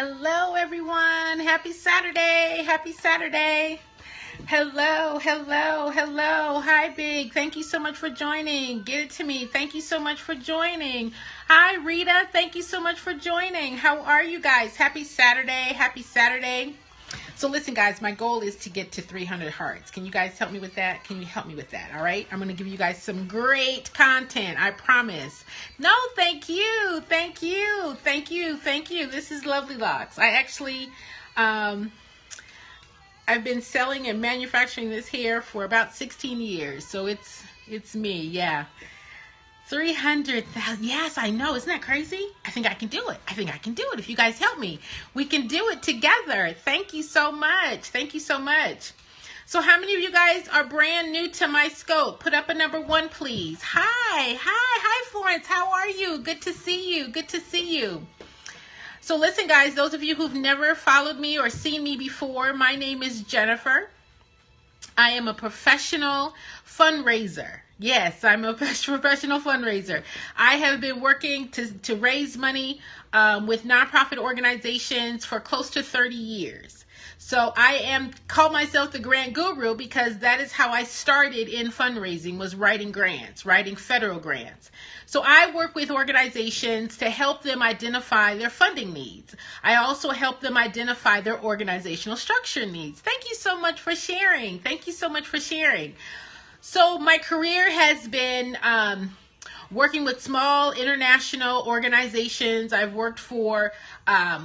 Hello, everyone. Happy Saturday. Happy Saturday. Hello, hello, hello. Hi, Big. Thank you so much for joining. Get it to me. Thank you so much for joining. Hi, Rita. Thank you so much for joining. How are you guys? Happy Saturday. Happy Saturday. So listen, guys, my goal is to get to 300 hearts. Can you guys help me with that? Can you help me with that? All right. I'm going to give you guys some great content. I promise. No, thank you. Thank you. Thank you. Thank you. This is Lovely Locks. I actually, I've been selling and manufacturing this hair for about 16 years. So it's me. Yeah. 300,000. Yes, I know. Isn't that crazy? I think I can do it. I think I can do it. If you guys help me, we can do it together. Thank you so much. Thank you so much. So how many of you guys are brand new to my scope? Put up a number 1, please. Hi, Florence. How are you? Good to see you. Good to see you. So listen, guys, those of you who've never followed me or seen me before, my name is Jennifer. I am a professional fundraiser. Yes, I'm a professional fundraiser. I have been working to raise money with nonprofit organizations for close to 30 years. So I call myself the grant guru because that is how I started in fundraising, was writing grants, writing federal grants. So I work with organizations to help them identify their funding needs. I also help them identify their organizational structure needs. Thank you so much for sharing. Thank you so much for sharing. So my career has been working with small international organizations. I've worked for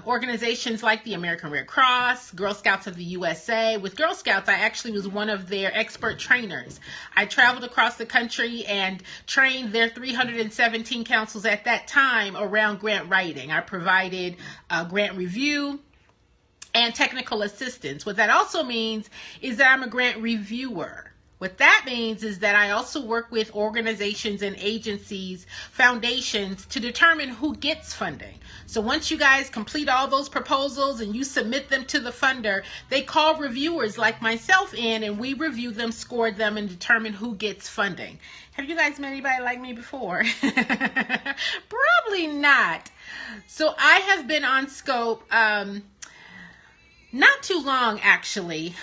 organizations like the American Red Cross, Girl Scouts of the USA. With Girl Scouts, I actually was one of their expert trainers. I traveled across the country and trained their 317 councils at that time around grant writing. I provided grant review and technical assistance. What that also means is that I'm a grant reviewer. What that means is that I also work with organizations and agencies, foundations, to determine who gets funding. So once you guys complete all those proposals and you submit them to the funder, they call reviewers like myself in, and we review them, score them, and determine who gets funding. Have you guys met anybody like me before? Probably not. So I have been on Scope not too long, actually,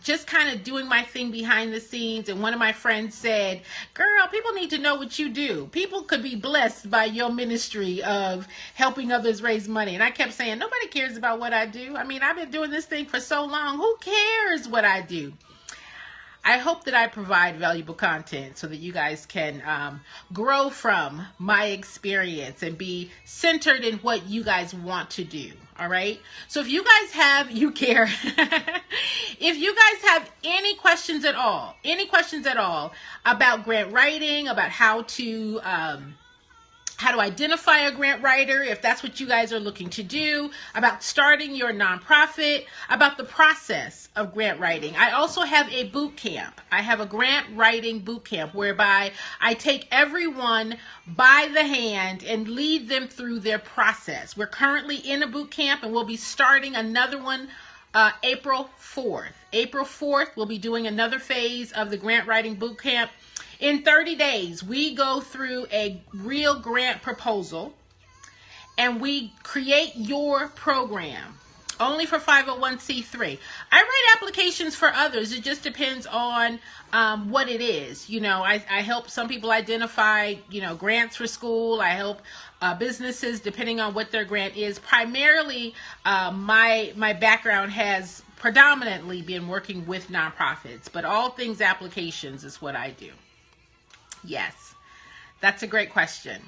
just kind of doing my thing behind the scenes. And one of my friends said, girl, people need to know what you do. People could be blessed by your ministry of helping others raise money. And I kept saying, nobody cares about what I do. I mean, I've been doing this thing for so long. Who cares what I do? I hope that I provide valuable content so that you guys can grow from my experience and be centered in what you guys want to do. All right. So if you guys have, if you guys have any questions at all about grant writing, about how to identify a grant writer, if that's what you guys are looking to do, about starting your nonprofit, about the process of grant writing. I also have a boot camp. I have a grant writing boot camp whereby I take everyone by the hand and lead them through their process. We're currently in a boot camp and we'll be starting another one April 4th. April 4th, we'll be doing another phase of the grant writing boot camp. In 30 days, we go through a real grant proposal and we create your program only for 501c3. I write applications for others. It just depends on what it is. You know, I help some people identify, grants for school. I help businesses depending on what their grant is. Primarily, my background has predominantly been working with nonprofits, but all things applications is what I do. Yes, that's a great question.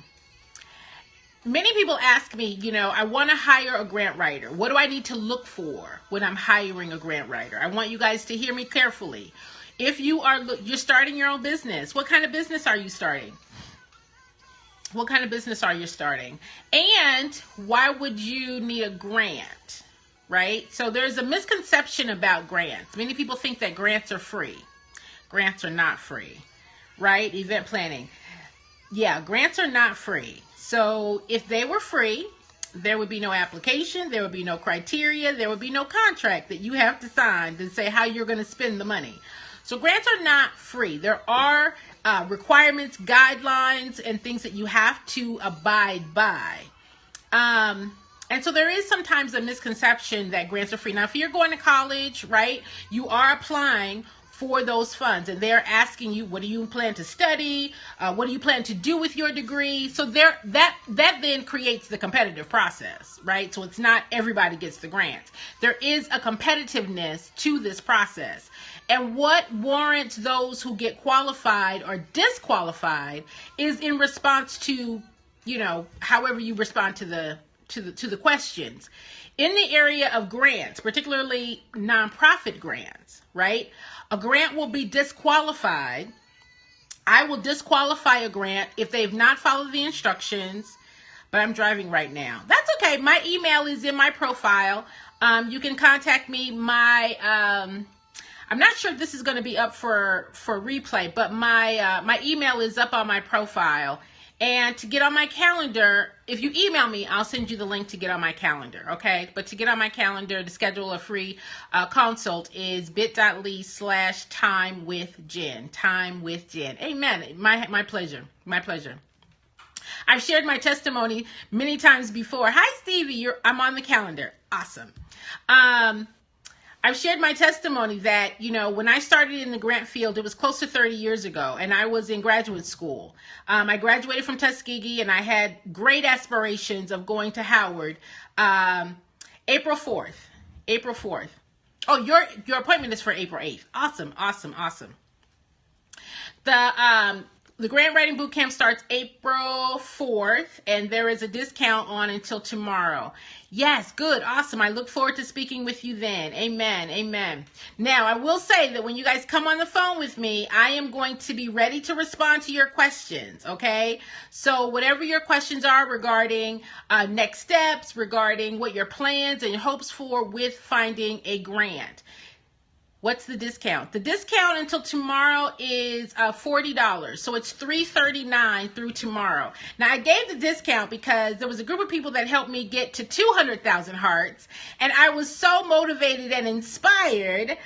Many people ask me, I want to hire a grant writer. What do I need to look for when I'm hiring a grant writer? I want you guys to hear me carefully. If you're starting your own business, what kind of business are you starting? What kind of business are you starting? And why would you need a grant, right? So there's a misconception about grants. Many people think that grants are free. Grants are not free. Right? Event planning. Yeah, grants are not free. So if they were free, there would be no application, there would be no criteria, there would be no contract that you have to sign to say how you're going to spend the money. So grants are not free. There are requirements, guidelines, and things that you have to abide by. And And so there is sometimes a misconception that grants are free. Now, if you're going to college, right, you are applying for those funds, and they're asking you, what do you plan to study? What do you plan to do with your degree? So that then creates the competitive process, right? So it's not everybody gets the grants. There is a competitiveness to this process. And what warrants those who get qualified or disqualified is in response to, however you respond to the questions. In the area of grants, particularly nonprofit grants, right? A grant will be disqualified. I will disqualify a grant if they've not followed the instructions, but I'm driving right now. That's okay. My email is in my profile. You can contact me. I'm not sure if this is going to be up for replay, but my email is up on my profile. And to get on my calendar, if you email me, I'll send you the link to get on my calendar, okay? But to get on my calendar, to schedule a free consult is bit.ly/timewithjen. Time with Jen. Amen. My pleasure. My pleasure. I've shared my testimony many times before. Hi, Stevie. I'm on the calendar. Awesome. I've shared my testimony that, when I started in the grant field, it was close to 30 years ago, and I was in graduate school. I graduated from Tuskegee, and I had great aspirations of going to Howard. April 4th. Oh, your appointment is for April 8th. Awesome. The Grant Writing Bootcamp starts April 4th, and there is a discount on until tomorrow. Yes, good, awesome. I look forward to speaking with you then. Amen. Now, I will say that when you guys come on the phone with me, I am going to be ready to respond to your questions, okay? So whatever your questions are regarding next steps, regarding what your plans and hopes for with finding a grant. What's the discount? The discount until tomorrow is $40. So it's $339 through tomorrow. Now, I gave the discount because there was a group of people that helped me get to 200,000 hearts. And I was so motivated and inspired.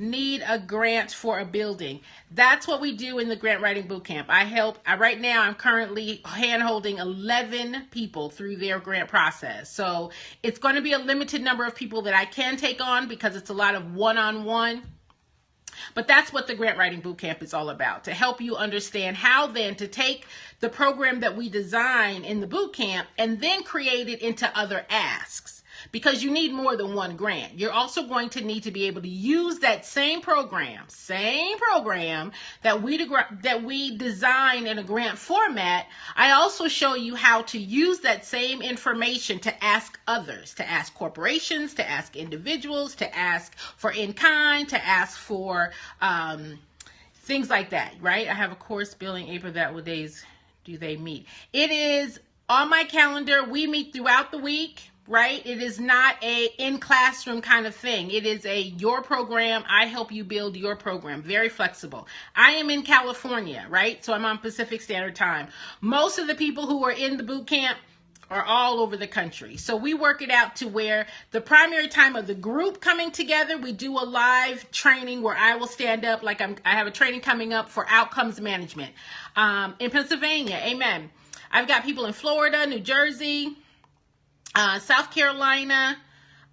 Need a grant for a building. That's what we do in the Grant Writing Bootcamp. Right now, I'm currently hand-holding 11 people through their grant process. So it's going to be a limited number of people that I can take on because it's a lot of one-on-one. But that's what the Grant Writing Bootcamp is all about, to help you understand how then to take the program that we design in the bootcamp and then create it into other asks. Because you need more than one grant. You're also going to need to be able to use that same program that we design in a grant format. I also show you how to use that same information to ask others, to ask corporations, to ask individuals, to ask for in-kind, to ask for things like that, right? I have a course billing April. What days do they meet? It is on my calendar. We meet throughout the week. Right? It is not a in-classroom kind of thing. It is your program. I help you build your program. Very flexible. I am in California, right? So I'm on Pacific Standard Time. Most of the people who are in the boot camp are all over the country. So we work it out to where the primary time of the group coming together, we do a live training where I will stand up like I have a training coming up for outcomes management in Pennsylvania. Amen. I've got people in Florida, New Jersey, South Carolina,